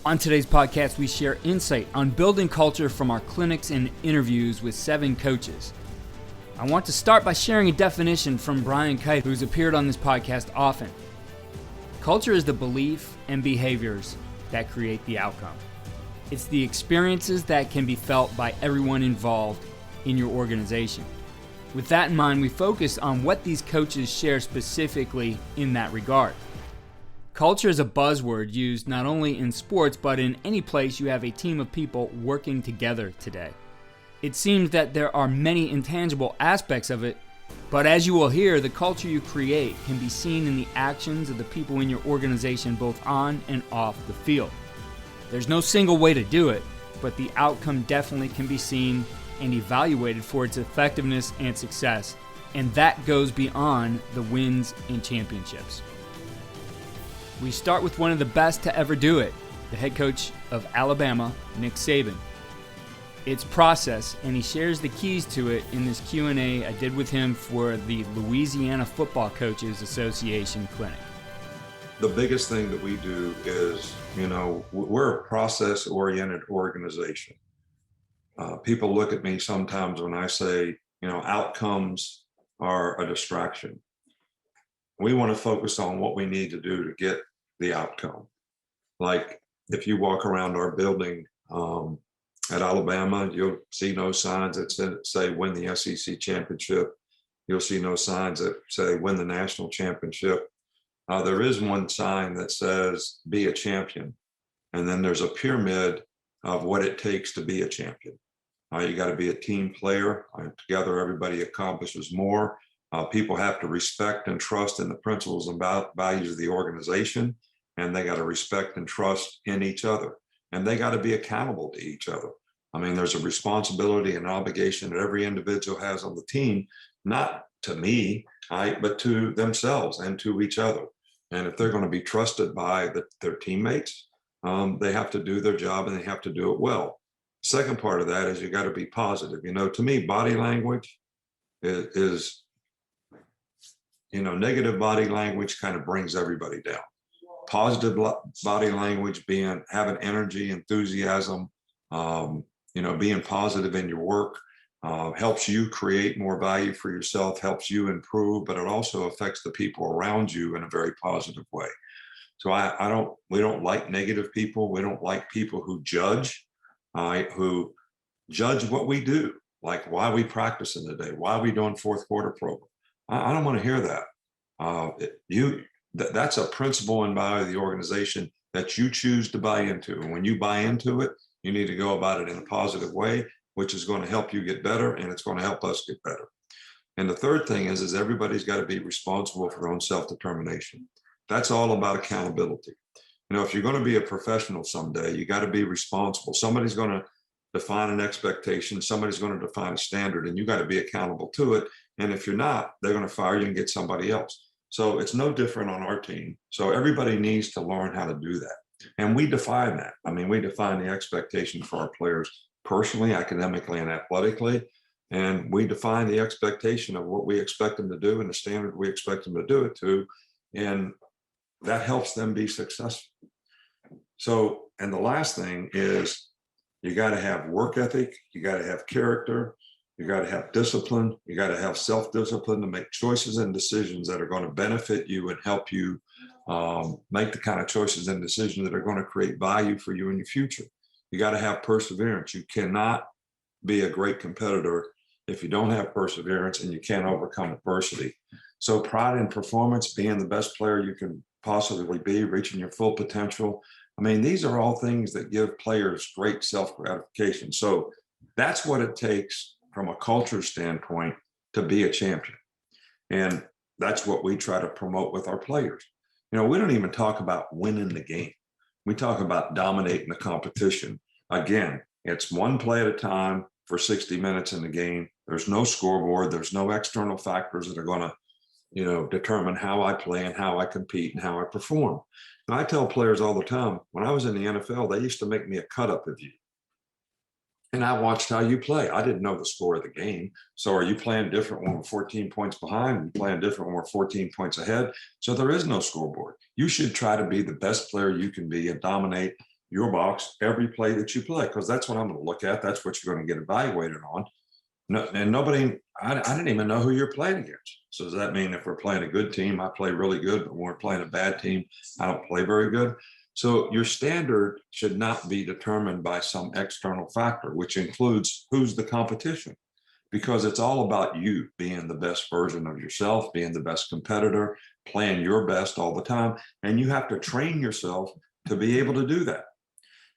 On today's podcast, we share insight on building culture from our clinics and interviews with 7 coaches. I want to start by sharing a definition from Brian Kight, who's appeared on this podcast often. Culture is the belief and behaviors that create the outcome. It's the experiences that can be felt by everyone involved in your organization. With that in mind, we focus on what these coaches share specifically in that regard. Culture is a buzzword used not only in sports, but in any place you have a team of people working together today. It seems that there are many intangible aspects of it, but as you will hear, the culture you create can be seen in the actions of the people in your organization, both on and off the field. There's no single way to do it, but the outcome definitely can be seen and evaluated for its effectiveness and success, and that goes beyond the wins and championships. We start with one of the best to ever do it, the head coach of Alabama, Nick Saban. It's process, and he shares the keys to it in this Q&A I did with him for the Louisiana Football Coaches Association Clinic. The biggest thing that we do is, we're a process-oriented organization. People look at me sometimes when I say, outcomes are a distraction. We want to focus on what we need to do to get the outcome. Like if you walk around our building at Alabama, you'll see no signs that say win the SEC championship. You'll see no signs that say win the national championship. There is one sign that says be a champion. And then there's a pyramid of what it takes to be a champion. You got to be a team player. Together, everybody accomplishes more. People have to respect and trust in the principles and values of the organization, and they got to respect and trust in each other, and they got to be accountable to each other. There's a responsibility and obligation that every individual has on the team, not to me, but to themselves and to each other. And if they're going to be trusted by their teammates, they have to do their job and they have to do it well. Second part of that is you got to be positive. To me, body language is negative body language kind of brings everybody down. Positive body language, having energy, enthusiasm, being positive in your work, helps you create more value for yourself, helps you improve, but it also affects the people around you in a very positive way. So we don't like negative people. We don't like people who judge what we do, like why we practicing today, why we doing fourth quarter program. I don't want to hear that. That's a principle and value of the organization that you choose to buy into. And when you buy into it, you need to go about it in a positive way, which is going to help you get better, and it's going to help us get better. And the third thing is everybody's got to be responsible for their own self-determination. That's all about accountability. If you're going to be a professional someday, you got to be responsible. Somebody's going to define an expectation. Somebody's going to define a standard, and you got to be accountable to it. And if you're not, they're going to fire you and get somebody else. So it's no different on our team. So everybody needs to learn how to do that. And we define that. We define the expectation for our players personally, academically, and athletically. And we define the expectation of what we expect them to do and the standard we expect them to do it to. And that helps them be successful. So, and the last thing is you got to have work ethic, you got to have character, you got to have discipline, you got to have self-discipline to make choices and decisions that are going to benefit you and help you make the kind of choices and decisions that are going to create value for you in your future. You got to have perseverance. You cannot be a great competitor if you don't have perseverance and you can't overcome adversity. So pride in performance, being the best player you can possibly be, reaching your full potential. These are all things that give players great self-gratification. So that's what it takes from a culture standpoint to be a champion. And that's what we try to promote with our players. We don't even talk about winning the game. We talk about dominating the competition. Again, it's one play at a time for 60 minutes in the game. There's no scoreboard. There's no external factors that are going to determine how I play and how I compete and how I perform. And I tell players all the time, when I was in the NFL, they used to make me a cut-up of you. And I watched how you play. I didn't know the score of the game. So are you playing different when we're 14 points behind? Are you playing different when we're 14 points ahead? So there is no scoreboard. You should try to be the best player you can be and dominate your box every play that you play, because that's what I'm going to look at. That's what you're going to get evaluated on. No, and nobody, I didn't even know who you're playing against. So does that mean if we're playing a good team, I play really good, but when we're playing a bad team, I don't play very good? So your standard should not be determined by some external factor, which includes who's the competition, because it's all about you being the best version of yourself, being the best competitor, playing your best all the time. And you have to train yourself to be able to do that.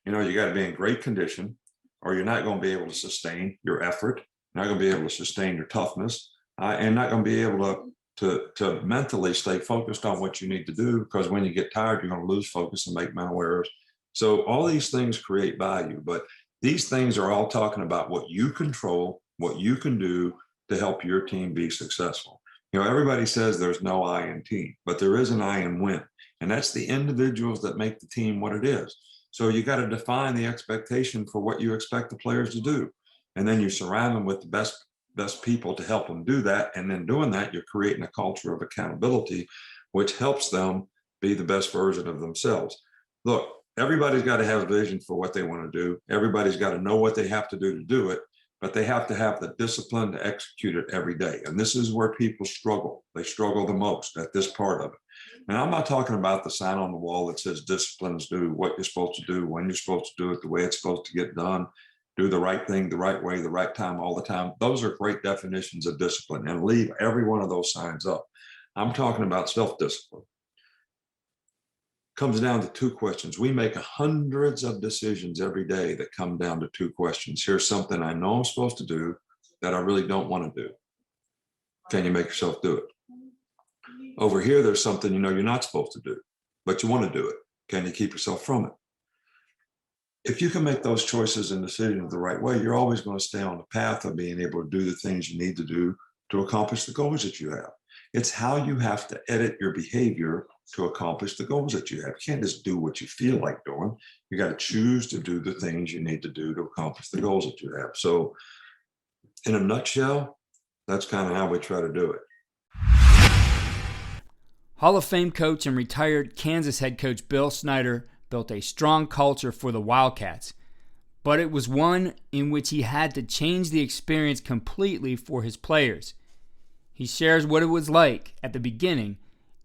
You know, you got to be in great condition, or you're not going to be able to sustain your effort, not going to be able to sustain your toughness, and not going to be able to mentally stay focused on what you need to do, because when you get tired, you're going to lose focus and make mental errors. So all these things create value, but these things are all talking about what you control, what you can do to help your team be successful. You know, everybody says there's no I in team, but there is an I in win. And that's the individuals that make the team what it is. So you got to define the expectation for what you expect the players to do. And then you surround them with the best people to help them do that. And then doing that, you're creating a culture of accountability, which helps them be the best version of themselves. Look, everybody's got to have a vision for what they want to do. Everybody's got to know what they have to do it, but they have to have the discipline to execute it every day. And this is where people struggle. They struggle the most at this part of it. And I'm not talking about the sign on the wall that says disciplines do what you're supposed to do, when you're supposed to do it, the way it's supposed to get done, do the right thing, the right way, the right time, all the time. Those are great definitions of discipline, and leave every one of those signs up. I'm talking about self-discipline. Comes down to two questions. We make hundreds of decisions every day that come down to two questions. Here's something I know I'm supposed to do that I really don't want to do. Can you make yourself do it? Over here, there's something you know you're not supposed to do, but you want to do it. Can you keep yourself from it? If you can make those choices and decisions the right way, you're always going to stay on the path of being able to do the things you need to do to accomplish the goals that you have. It's how you have to edit your behavior to accomplish the goals that you have. You can't just do what you feel like doing. You got to choose to do the things you need to do to accomplish the goals that you have. So in a nutshell, that's kind of how we try to do it. Hall of Fame coach and retired Kansas head coach Bill Snyder built a strong culture for the Wildcats, but it was one in which he had to change the experience completely for his players. He shares what it was like at the beginning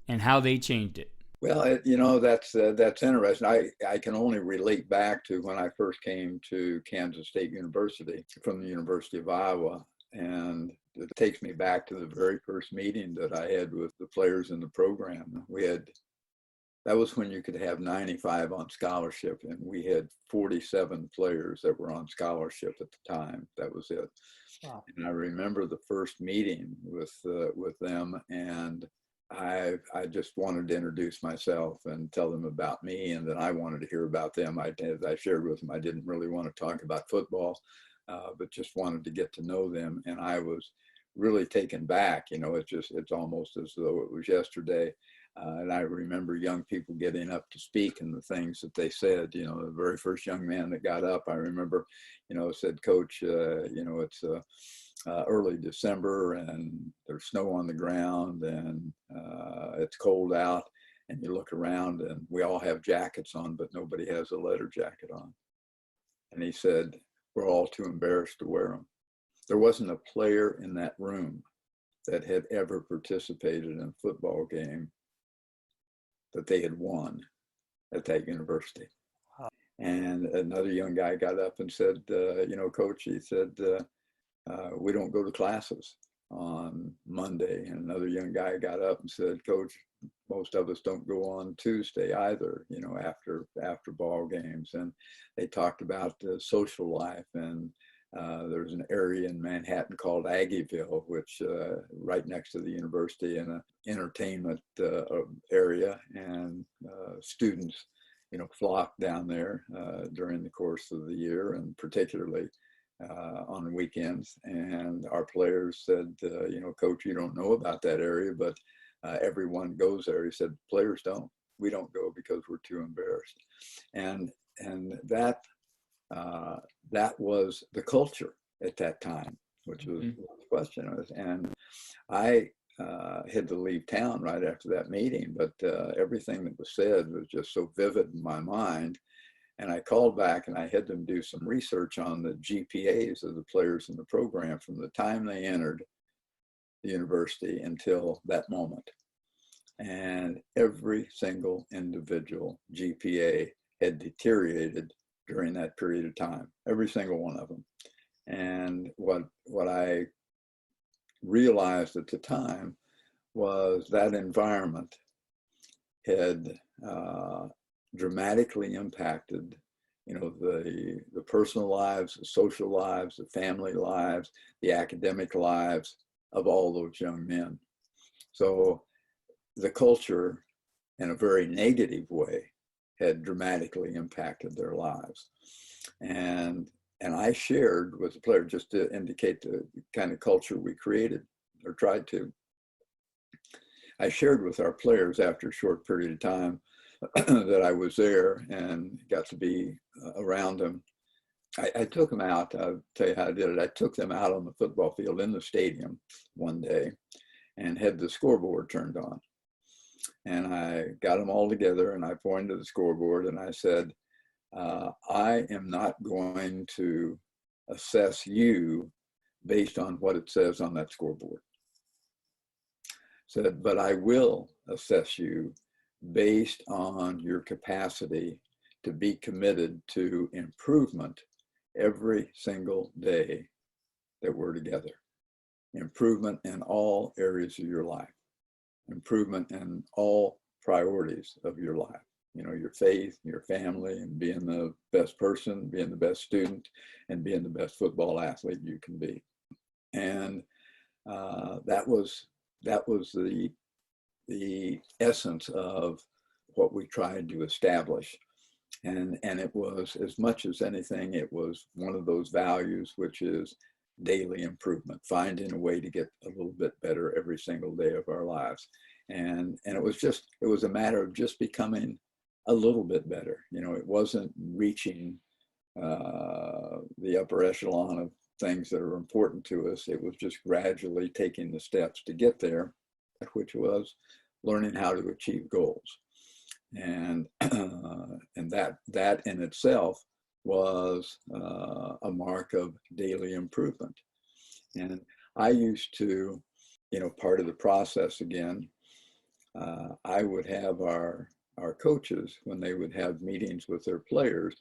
and how they changed it. Well, that's interesting. I can only relate back to when I first came to Kansas State University from the University of Iowa. And it takes me back to the very first meeting that I had with the players in the program. That was when you could have 95 on scholarship, and we had 47 players that were on scholarship at the time. That was it. Wow. And I remember the first meeting with them, and I just wanted to introduce myself and tell them about me, and then I wanted to hear about them. As I shared with them, I didn't really want to talk about football, but just wanted to get to know them. And I was really taken back. It's almost as though it was yesterday. And I remember young people getting up to speak and the things that they said. The very first young man that got up, I remember, said, "Coach, it's early December and there's snow on the ground and it's cold out, and you look around and we all have jackets on, but nobody has a leather jacket on." And he said, "We're all too embarrassed to wear them." There wasn't a player in that room that had ever participated in a football game that they had won at that university. Wow. And another young guy got up and said, "Coach," he said, "we don't go to classes on Monday." And another young guy got up and said, "Coach, most of us don't go on Tuesday either, after ball games." And they talked about the social life, and there's an area in Manhattan called Aggieville, which right next to the university, in an entertainment area, and students, flock down there during the course of the year, and particularly on weekends. And our players said, "Coach, you don't know about that area, but everyone goes there." He said, "Players don't. We don't go because we're too embarrassed." And that was the culture at that time, which was the question. And I had to leave town right after that meeting, but everything that was said was just so vivid in my mind. And I called back and I had them do some research on the GPAs of the players in the program from the time they entered the university until that moment. And every single individual GPA had deteriorated during that period of time, every single one of them. And what I realized at the time was that environment had dramatically impacted, the personal lives, the social lives, the family lives, the academic lives of all those young men. So the culture, in a very negative way, had dramatically impacted their lives. And I shared with the player, just to indicate the kind of culture we created or tried to. I shared with our players after a short period of time that I was there and got to be around them. I took them out. I'll tell you how I did it. I took them out on the football field in the stadium one day and had the scoreboard turned on. And I got them all together and I pointed to the scoreboard and I said, I am not going to assess you based on what it says on that scoreboard. Said, but I will assess you based on your capacity to be committed to improvement every single day that we're together. Improvement in all areas of your life. Improvement in all priorities of your life. Your faith, your family, and being the best person, being the best student, and being the best football athlete you can be. And that was the essence of what we tried to establish. And it was, as much as anything, it was one of those values, which is daily improvement, finding a way to get a little bit better every single day of our lives. And it was a matter of just becoming a little bit better. It wasn't reaching the upper echelon of things that are important to us. It was just gradually taking the steps to get there, which was learning how to achieve goals. And that in itself was a mark of daily improvement. And I used to, part of the process again, I would have our coaches, when they would have meetings with their players,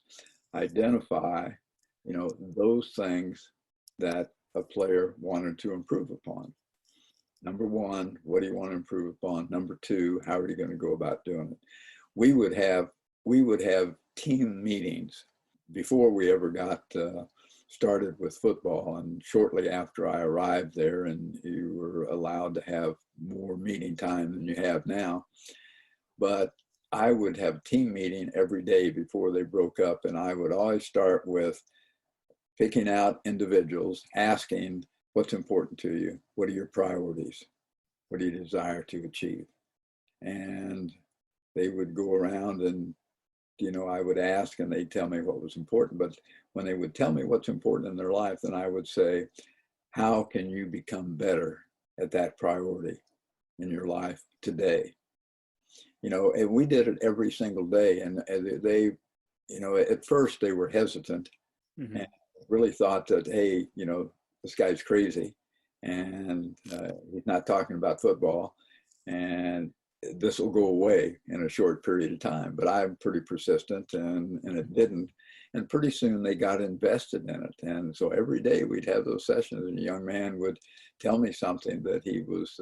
identify, those things that a player wanted to improve upon. Number one, what do you want to improve upon? Number two, how are you going to go about doing it? We would have team meetings before we ever got started with football, and shortly after I arrived there, and you were allowed to have more meeting time than you have now. But I would have team meeting every day before they broke up, and I would always start with picking out individuals, asking, what's important to you? What are your priorities? What do you desire to achieve? And they would go around and, I would ask and they'd tell me what was important. But when they would tell me what's important in their life, then I would say, how can you become better at that priority in your life today? And we did it every single day. And they, at first they were hesitant and really thought that, hey, this guy's crazy and he's not talking about football and this will go away in a short period of time. But I'm pretty persistent and it didn't. And pretty soon they got invested in it. And so every day we'd have those sessions and a young man would tell me something that he was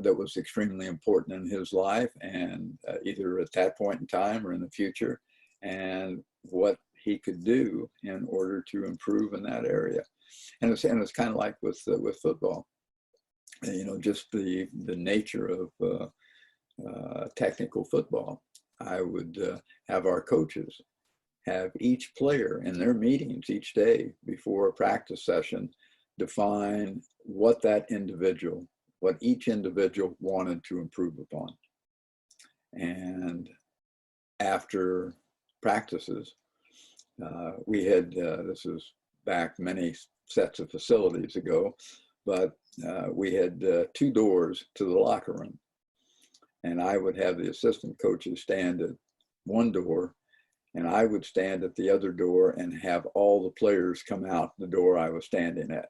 that was extremely important in his life, and either at that point in time or in the future, and what he could do in order to improve in that area. And it's kind of like with football, just the nature of technical football. I would have our coaches have each player in their meetings each day before a practice session define what each individual wanted to improve upon. And after practices, we had, this was back many sets of facilities ago, but we had 2 doors to the locker room. And I would have the assistant coaches stand at one door, and I would stand at the other door and have all the players come out the door I was standing at.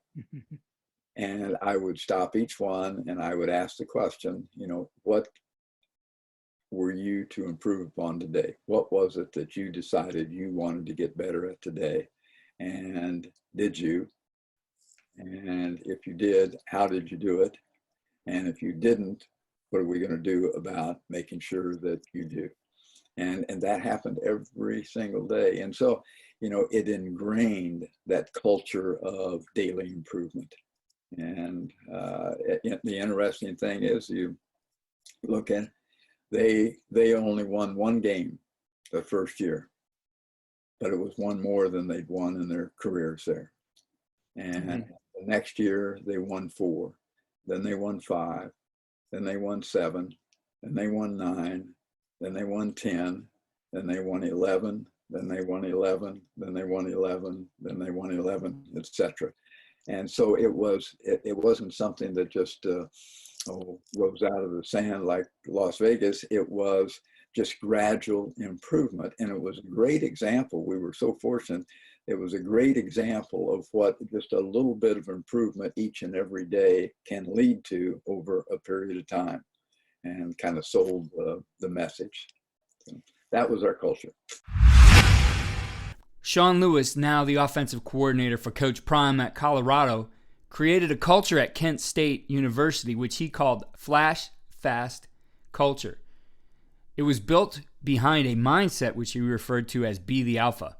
And I would stop each one and I would ask the question, what were you to improve upon today? What was it that you decided you wanted to get better at today? And did you? And if you did, how did you do it? And if you didn't, what are we going to do about making sure that you do? And that happened every single day. And so, it ingrained that culture of daily improvement. And the interesting thing is, you look at, they only won one game the first year, but it was one more than they'd won in their careers there. And the next year they won 4, then they won 5, then they won 7, then they won 9, then they won 10, then they won 11, then they won 11, then they won 11, then they won 11, etc. And so it wasn't something that just rose out of the sand like Las Vegas. It was just gradual improvement. And it was a great example. We were so fortunate. It was a great example of what just a little bit of improvement each and every day can lead to over a period of time, and kind of sold the message. So that was our culture. Sean Lewis, now the offensive coordinator for Coach Prime at Colorado, created a culture at Kent State University, which he called Flash Fast Culture. It was built behind a mindset which he referred to as Be the Alpha.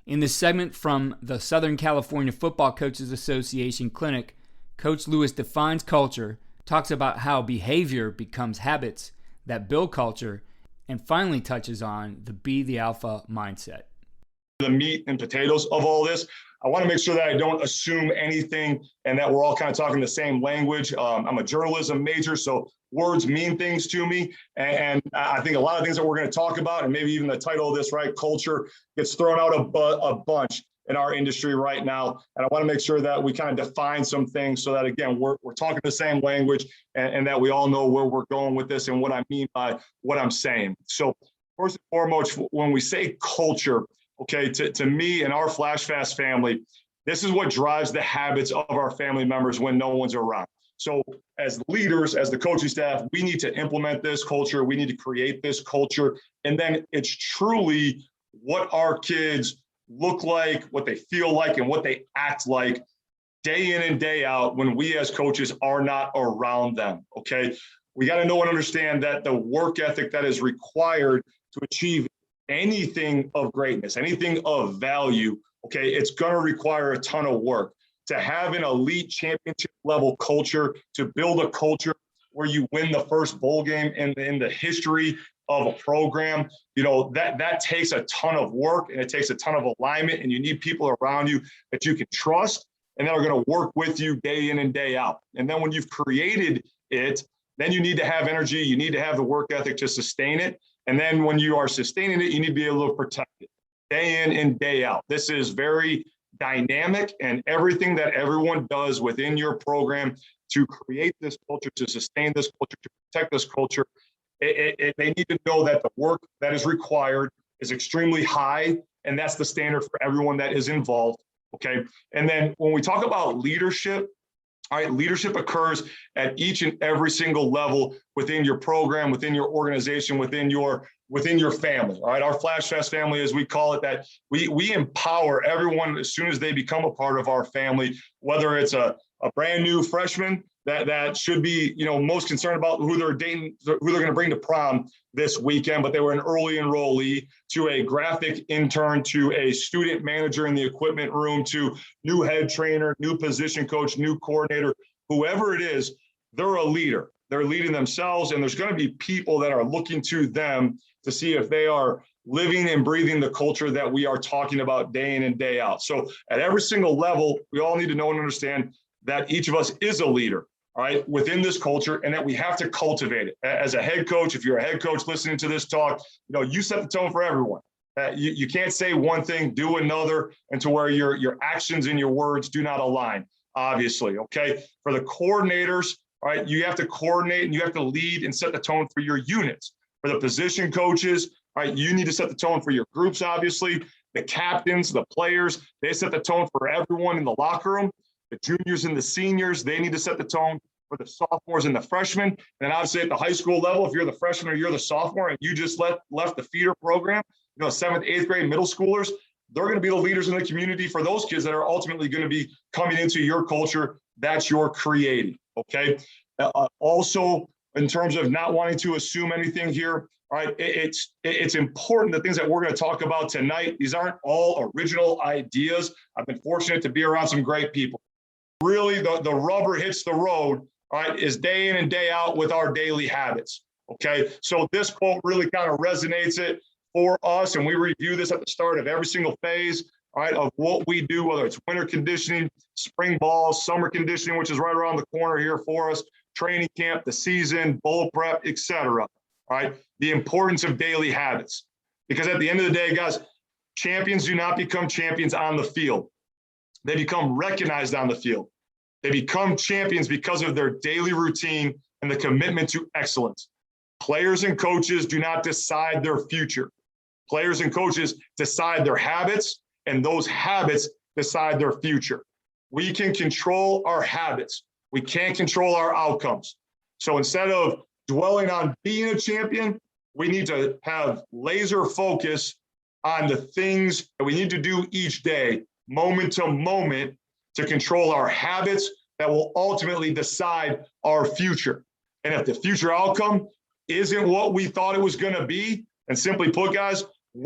In this segment from the Southern California Football Coaches Association Clinic, Coach Lewis defines culture, talks about how behavior becomes habits that build culture, and finally touches on the Be the Alpha mindset. The meat and potatoes of all this. I want to make sure that I don't assume anything and that we're all kind of talking the same language. I'm a journalism major, so words mean things to me. And I think a lot of things that we're going to talk about, and maybe even the title of this, right, culture, gets thrown out a bunch in our industry right now. And I want to make sure that we kind of define some things so that, again, we're talking the same language and that we all know where we're going with this and what I mean by what I'm saying. So first and foremost, when we say culture, okay, to me and our Flash Fast family, this is what drives the habits of our family members when no one's around. So as leaders, as the coaching staff, we need to implement this culture. We need to create this culture. And then it's truly what our kids look like, what they feel like, and what they act like day in and day out when we as coaches are not around them, okay? We got to know and understand that the work ethic that is required to achieve anything of greatness, anything of value, okay, it's going to require a ton of work. To have an elite championship level culture, to build a culture where you win the first bowl game in the history of a program, that takes a ton of work and it takes a ton of alignment, and you need people around you that you can trust and that are going to work with you day in and day out. And then when you've created it, then you need to have energy, you need to have the work ethic to sustain it. And then when you are sustaining it, you need to be able to protect it day in and day out. This is very dynamic, and everything that everyone does within your program to create this culture, to sustain this culture, to protect this culture, they need to know that the work that is required is extremely high, and that's the standard for everyone that is involved, okay? And then when we talk about leadership, all right, leadership occurs at each and every single level within your program, within your organization, within your family. All right, our Flash Fest family, as we call it, that we empower everyone as soon as they become a part of our family, whether it's a brand new freshman that should be, most concerned about who they're dating, who they're going to bring to prom this weekend, but they were an early enrollee, to a graphic intern, to a student manager in the equipment room, to new head trainer, new position coach, new coordinator, whoever it is, they're a leader. They're leading themselves, and there's going to be people that are looking to them to see if they are living and breathing the culture that we are talking about day in and day out. So at every single level, we all need to know and understand that each of us is a leader, all right, within this culture, and that we have to cultivate it. As a head coach, if you're a head coach listening to this talk, you set the tone for everyone. You can't say one thing, do another, and to where your actions and your words do not align, obviously, okay? For the coordinators, all right, you have to coordinate and you have to lead and set the tone for your units. For the position coaches, right? You need to set the tone for your groups, obviously. The captains, the players, they set the tone for everyone in the locker room. The juniors and the seniors, they need to set the tone for the sophomores and the freshmen. And obviously at the high school level, if you're the freshman or you're the sophomore and you just left the feeder program, 7th, 8th grade middle schoolers, they're going to be the leaders in the community for those kids that are ultimately going to be coming into your culture that you're creating, okay? Also, in terms of not wanting to assume anything here, all right, it's important the things that we're going to talk about tonight. These aren't all original ideas. I've been fortunate to be around some great people. Really, the rubber hits the road, all right, is day in and day out with our daily habits, okay? So this quote really kind of resonates it for us, and we review this at the start of every single phase, all right, of what we do, whether it's winter conditioning, spring ball, summer conditioning, which is right around the corner here for us, training camp, the season, bowl prep, etc. All right, the importance of daily habits. Because at the end of the day, guys, champions do not become champions on the field. They become recognized on the field. They become champions because of their daily routine and the commitment to excellence. Players and coaches do not decide their future. Players and coaches decide their habits, and those habits decide their future. We can control our habits. We can't control our outcomes. So instead of dwelling on being a champion, we need to have laser focus on the things that we need to do each day, moment to moment, to control our habits that will ultimately decide our future. And if the future outcome isn't what we thought it was going to be, and simply put, guys,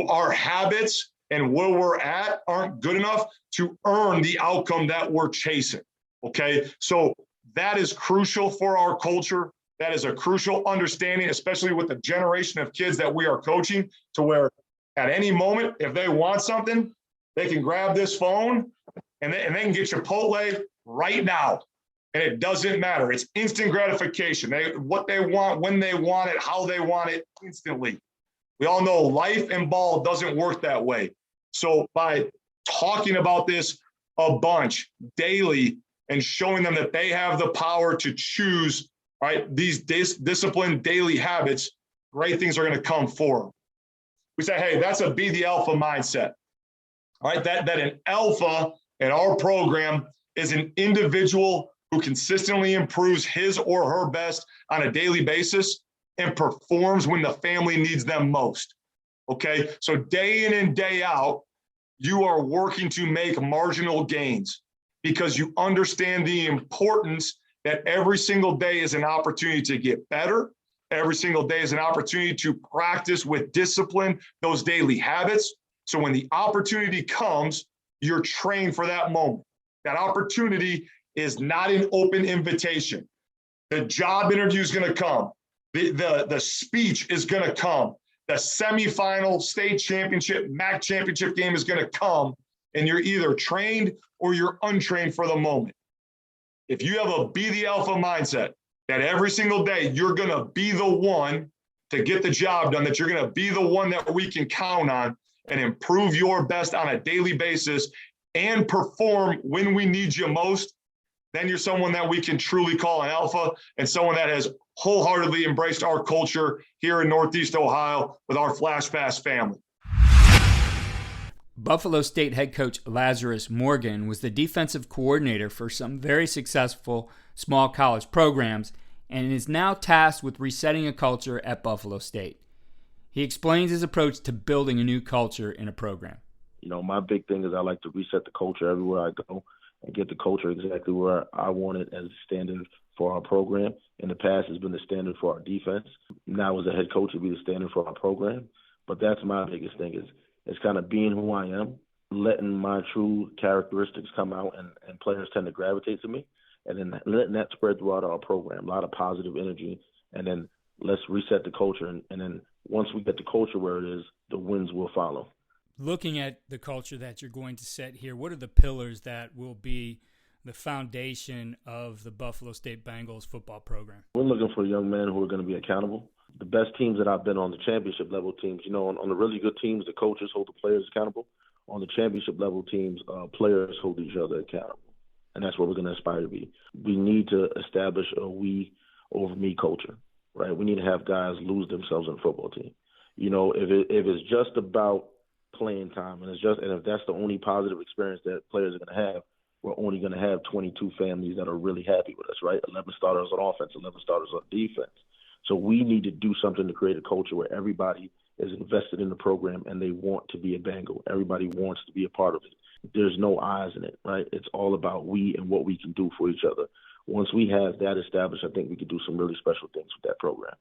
our habits and where we're at aren't good enough to earn the outcome that we're chasing, okay? So that is crucial for our culture. That is a crucial understanding, especially with the generation of kids that we are coaching, to where at any moment, if they want something, they can grab this phone and they can get Chipotle right now. And it doesn't matter. It's instant gratification. What they want, when they want it, how they want it, instantly. We all know life and ball doesn't work that way. So by talking about this a bunch daily and showing them that they have the power to choose, right, these disciplined daily habits, great things are going to come for them. We say, hey, that's a be the alpha mindset. All right, that an alpha in our program is an individual who consistently improves his or her best on a daily basis and performs when the family needs them most. Okay, so day in and day out, you are working to make marginal gains because you understand the importance that every single day is an opportunity to get better. Every single day is an opportunity to practice with discipline those daily habits. So when the opportunity comes, you're trained for that moment. That opportunity is not an open invitation. The job interview is going to come. The speech is going to come. The semifinal state championship, MAC championship game is going to come, and you're either trained or you're untrained for the moment. If you have a be the alpha mindset, that every single day you're going to be the one to get the job done, that you're going to be the one that we can count on and improve your best on a daily basis and perform when we need you most, then you're someone that we can truly call an alpha and someone that has wholeheartedly embraced our culture here in Northeast Ohio with our Flash Pass family. Buffalo State head coach Lazarus Morgan was the defensive coordinator for some very successful small college programs and is now tasked with resetting a culture at Buffalo State. He explains his approach to building a new culture in a program. You know, my big thing is I like to reset the culture everywhere I go and get the culture exactly where I want it as a standard for our program. In the past, it's been the standard for our defense. Now as a head coach, it'll be the standard for our program. But that's my biggest thing is kind of being who I am, letting my true characteristics come out, and players tend to gravitate to me, and then letting that spread throughout our program, a lot of positive energy, and then let's reset the culture. And then once we get the culture where it is, the wins will follow. Looking at the culture that you're going to set here, what are the pillars that will be the foundation of the Buffalo State Bengals football program? We're looking for young men who are going to be accountable. The best teams that I've been on, the championship level teams, you know, on the really good teams, the coaches hold the players accountable. On the championship level teams, players hold each other accountable. And that's what we're going to aspire to be. We need to establish a we over me culture, right? We need to have guys lose themselves in a football team. If it's just about playing time and if that's the only positive experience that players are going to have, we're only going to have 22 families that are really happy with us, right? 11 starters on offense, 11 starters on defense. So we need to do something to create a culture where everybody is invested in the program and they want to be a Bengal. Everybody wants to be a part of it. There's no eyes in it, right? It's all about we and what we can do for each other. Once we have that established, I think we can do some really special things with that program.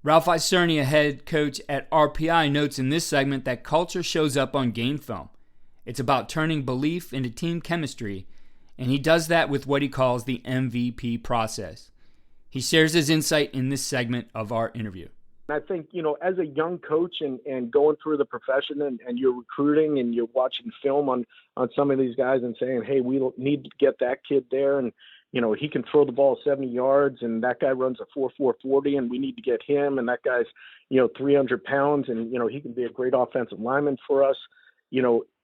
Ralph Isernia, head coach at RPI, notes in this segment that culture shows up on game film. It's about turning belief into team chemistry, and he does that with what he calls the MVP process. He shares his insight in this segment of our interview. I think, as a young coach and going through the profession and you're recruiting and you're watching film on some of these guys and saying, hey, we need to get that kid there. And, he can throw the ball 70 yards and that guy runs a 4.40 and we need to get him. And that guy's, 300 pounds and, he can be a great offensive lineman for us.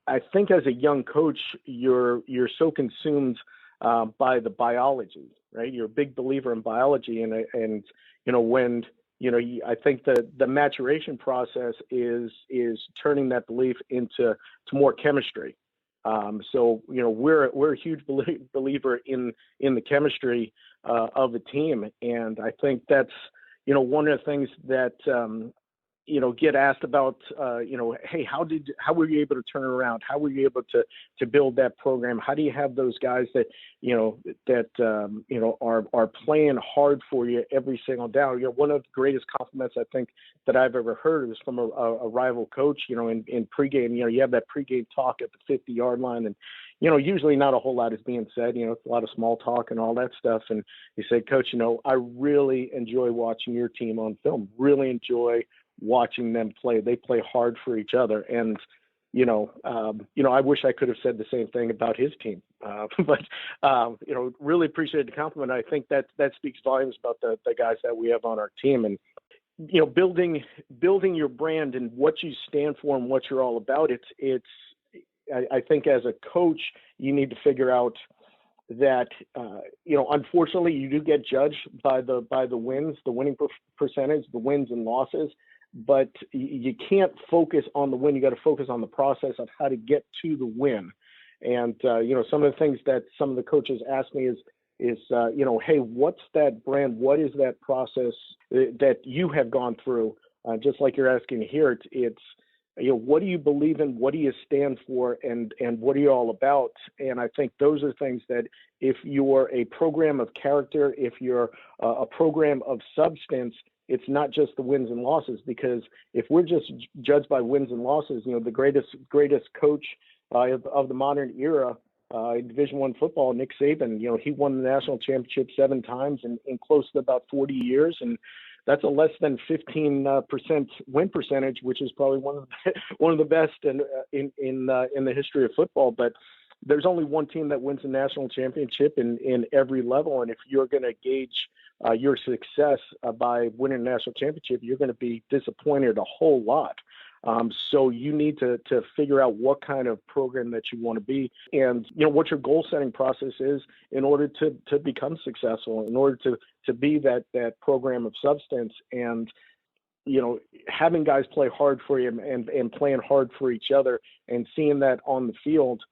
I think as a young coach, you're so consumed by the biology, right? You're a big believer in biology. And when, I think the maturation process is turning that belief into more chemistry. So we're a huge believer in the chemistry of a team, and I think that's one of the things that get asked about. Hey, how were you able to turn it around? How were you able to build that program? How do you have those guys that are playing hard for you every single down? One of the greatest compliments I think that I've ever heard was from a rival coach. In pregame, you have that pregame talk at the 50-yard line, and usually not a whole lot is being said. It's a lot of small talk and all that stuff. And you say, Coach, I really enjoy watching your team on film. Really enjoy watching them play. They play hard for each other. And, I wish I could have said the same thing about his team. But really appreciate the compliment. I think that speaks volumes about the guys that we have on our team. And, building your brand and what you stand for and what you're all about. I think as a coach, you need to figure out that, unfortunately you do get judged by the wins, the winning percentage, the wins and losses. But you can't focus on the win. You got to focus on the process of how to get to the win. And, some of the things that some of the coaches ask me is, hey, what's that brand? What is that process that you have gone through? Just like you're asking here, it's what do you believe in? What do you stand for? And what are you all about? And I think those are things that if you're a program of character, if you're a program of substance, it's not just the wins and losses, because if we're just judged by wins and losses, the greatest coach of the modern era in Division I football, Nick Saban, he won the national championship 7 times in close to about 40 years. And that's a less than 15% win percentage, which is probably one of the best in the history of football. But there's only one team that wins the national championship in every level. And if you're going to gauge your success by winning a national championship, you're going to be disappointed a whole lot. So you need to figure out what kind of program that you want to be and, what your goal setting process is in order to become successful, in order to be that program of substance. And, having guys play hard for you and playing hard for each other and seeing that on the field,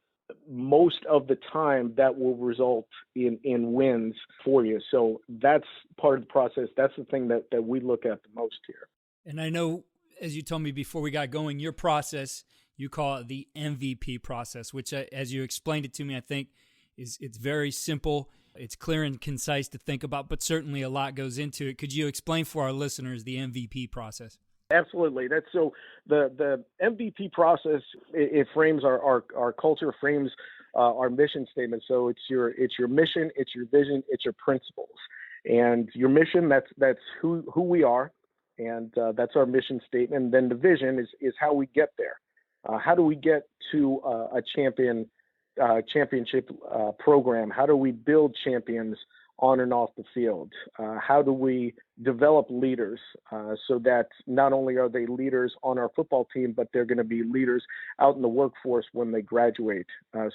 most of the time that will result in wins for you. So that's part of the process. That's the thing that we look at the most here. And I know, as you told me before we got going, your process, you call it the MVP process, which as you explained it to me, I think it's very simple. It's clear and concise to think about, but certainly a lot goes into it. Could you explain for our listeners the MVP process? Absolutely. That's so the MVP process, it frames our culture, frames our mission statement. So it's your mission, it's your vision, it's your principles. And your mission, that's who we are, and that's our mission statement. And then the vision is how we get there. How do we get to a championship program? How do we build champions on and off the field? How do we develop leaders so that not only are they leaders on our football team, but they're going to be leaders out in the workforce when they graduate?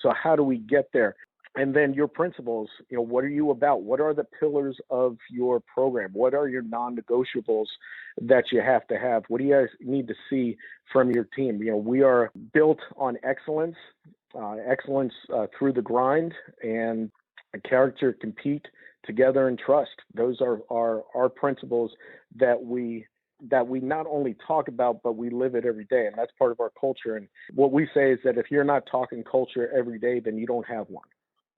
So how do we get there? And then your principles, what are you about? What are the pillars of your program? What are your non-negotiables that you have to have? What do you guys need to see from your team? We are built on excellence through the grind, and character, compete, together, and trust. Those are our principles that we not only talk about, but we live it every day. And that's part of our culture. And what we say is that if you're not talking culture every day, then you don't have one.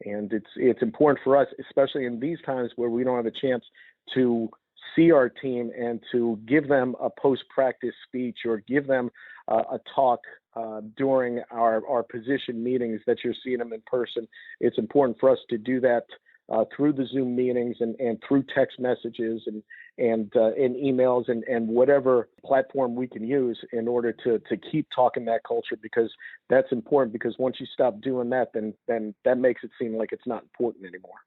And it's important for us, especially in these times where we don't have a chance to see our team and to give them a post-practice speech or give them a talk during our position meetings that you're seeing them in person. It's important for us to do that through the Zoom meetings and through text messages and emails and whatever platform we can use in order to keep talking that culture, because that's important. Because once you stop doing that, then that makes it seem like it's not important anymore.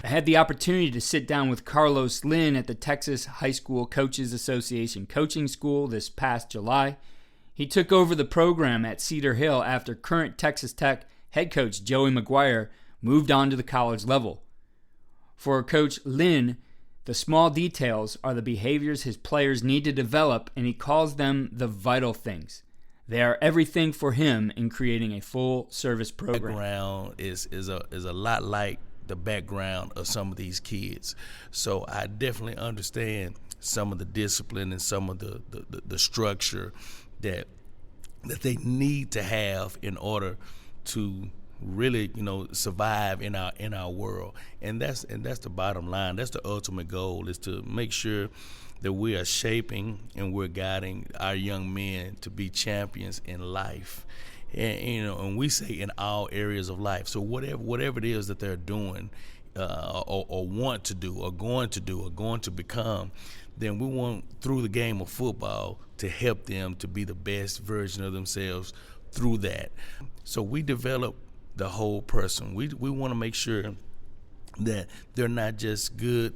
I had the opportunity to sit down with Carlos Lynn at the Texas High School Coaches Association Coaching School this past July. He took over the program at Cedar Hill after current Texas Tech head coach Joey McGuire moved on to the college level. For Coach Lynn, the small details are the behaviors his players need to develop, and he calls them the vital things. They are everything for him in creating a full-service program. Background is a lot like the background of some of these kids. So I definitely understand some of the discipline and some of the structure that they need to have in order to really, survive in our world. And that's the bottom line. That's the ultimate goal, is to make sure that we are shaping and we're guiding our young men to be champions in life. And we say in all areas of life. So whatever it is that they're doing or want to do or going to become, then we want, through the game of football, to help them to be the best version of themselves through that. So we develop the whole person. We want to make sure that they're not just good,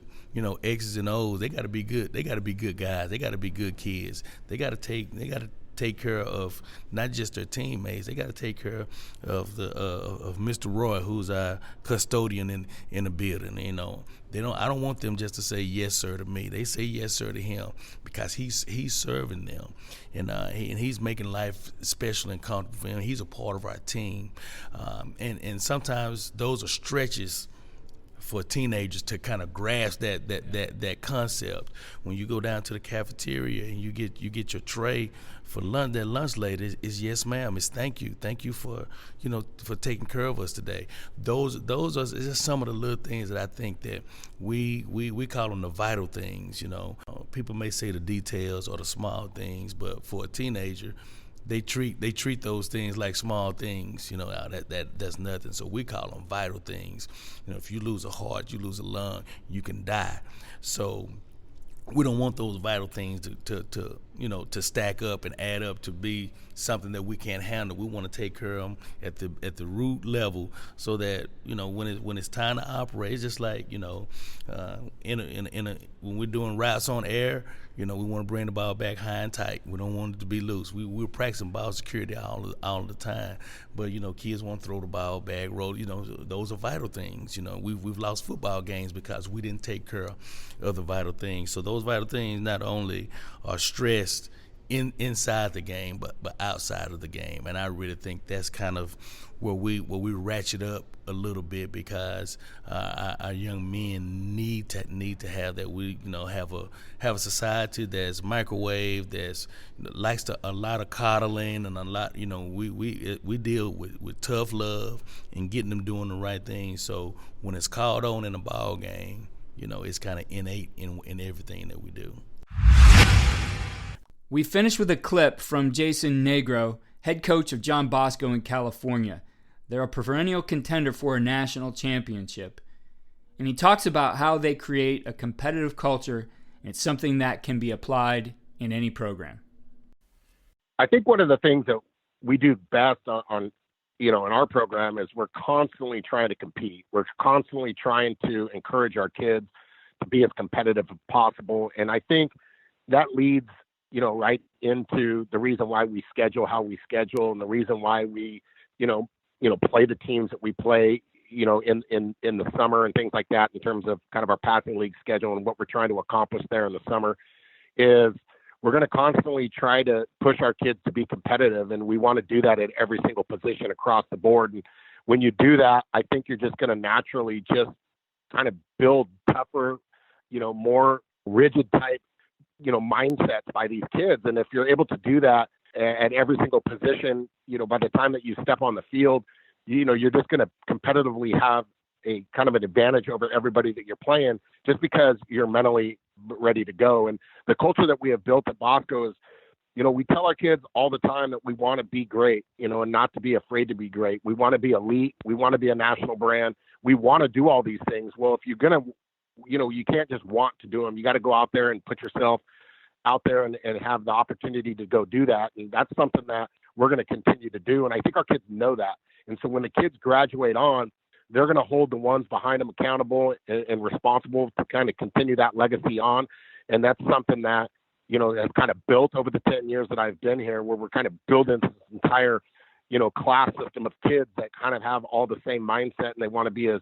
X's and O's. They got to be good. They got to be good guys. They got to be good kids. They got to take care of not just their teammates. They got to take care of of Mr. Roy, who's our custodian in the building. I don't want them just to say yes sir to me. They say yes sir to him because he's serving them, and he's making life special and comfortable for him. He's a part of our team, and sometimes those are stretches for teenagers to kind of grasp that concept. When you go down to the cafeteria and you get your tray for lunch, that lunch lady is yes ma'am, it's thank you for for taking care of us today. Those are just some of the little things that I think that we call them the vital things. People may say the details or the small things, but for a teenager, they treat those things like small things, that's nothing. So we call them vital things. If you lose a heart, you lose a lung, you can die. So we don't want those vital things to stack up and add up to be something that we can't handle. We want to take care of them at the root level, so that when it's time to operate, it's just like when we're doing routes on air. We want to bring the ball back high and tight. We don't want it to be loose. We're practicing ball security all the time. But, kids want to throw the ball back, roll. Those are vital things. We've lost football games because we didn't take care of the vital things. So those vital things not only are stressed inside the game, but outside of the game. And I really think that's kind of where we ratchet up a little bit, because our young men need to have that. We have a society that's microwave, that's likes a lot of coddling and a lot. We deal with tough love and getting them doing the right thing. So when it's called on in a ball game, it's kind of innate in everything that we do. We finished with a clip from Jason Negro, head coach of John Bosco in California. They're a perennial contender for a national championship. And he talks about how they create a competitive culture, and it's something that can be applied in any program. I think one of the things that we do best on in our program is we're constantly trying to compete. We're constantly trying to encourage our kids to be as competitive as possible. And I think that leads right into the reason why we schedule how we schedule, and the reason why we, play the teams that we play, in the summer and things like that, in terms of kind of our passing league schedule and what we're trying to accomplish there in the summer, is we're going to constantly try to push our kids to be competitive. And we want to do that at every single position across the board. And when you do that, I think you're just going to naturally just kind of build tougher, more rigid type, mindsets by these kids. And if you're able to do that at every single position, by the time that you step on the field, you're just going to competitively have a kind of an advantage over everybody that you're playing, just because you're mentally ready to go. And the culture that we have built at Bosco is, we tell our kids all the time that we want to be great, and not to be afraid to be great. We want to be elite. We want to be a national brand. We want to do all these things. Well, if you're going to, you can't just want to do them. You got to go out there and put yourself out there and have the opportunity to go do that. And that's something that we're going to continue to do. And I think our kids know that. And so when the kids graduate on, they're going to hold the ones behind them accountable and responsible to kind of continue that legacy on. And that's something that, has kind of built over the 10 years that I've been here, where we're kind of building this entire, class system of kids that kind of have all the same mindset, and they want to be as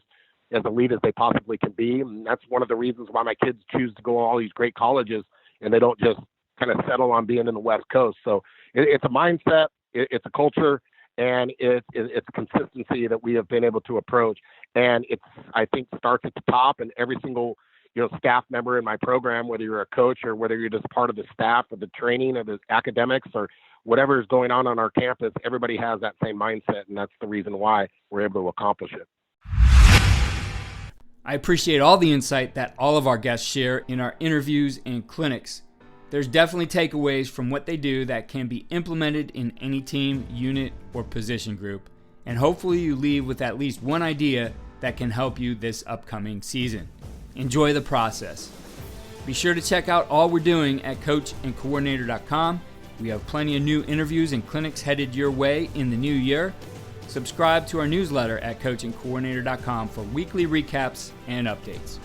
elite as they possibly can be. And that's one of the reasons why my kids choose to go to all these great colleges, and they don't just kind of settle on being in the West Coast. So it's a mindset, it's a culture, and it's consistency that we have been able to approach. And I think, starts at the top, and every single, staff member in my program, whether you're a coach or whether you're just part of the staff or the training or the academics or whatever is going on our campus, everybody has that same mindset. And that's the reason why we're able to accomplish it. I appreciate all the insight that all of our guests share in our interviews and clinics. There's definitely takeaways from what they do that can be implemented in any team, unit, or position group. And hopefully you leave with at least one idea that can help you this upcoming season. Enjoy the process. Be sure to check out all we're doing at coachandcoordinator.com. We have plenty of new interviews and clinics headed your way in the new year. Subscribe to our newsletter at coachandcoordinator.com for weekly recaps and updates.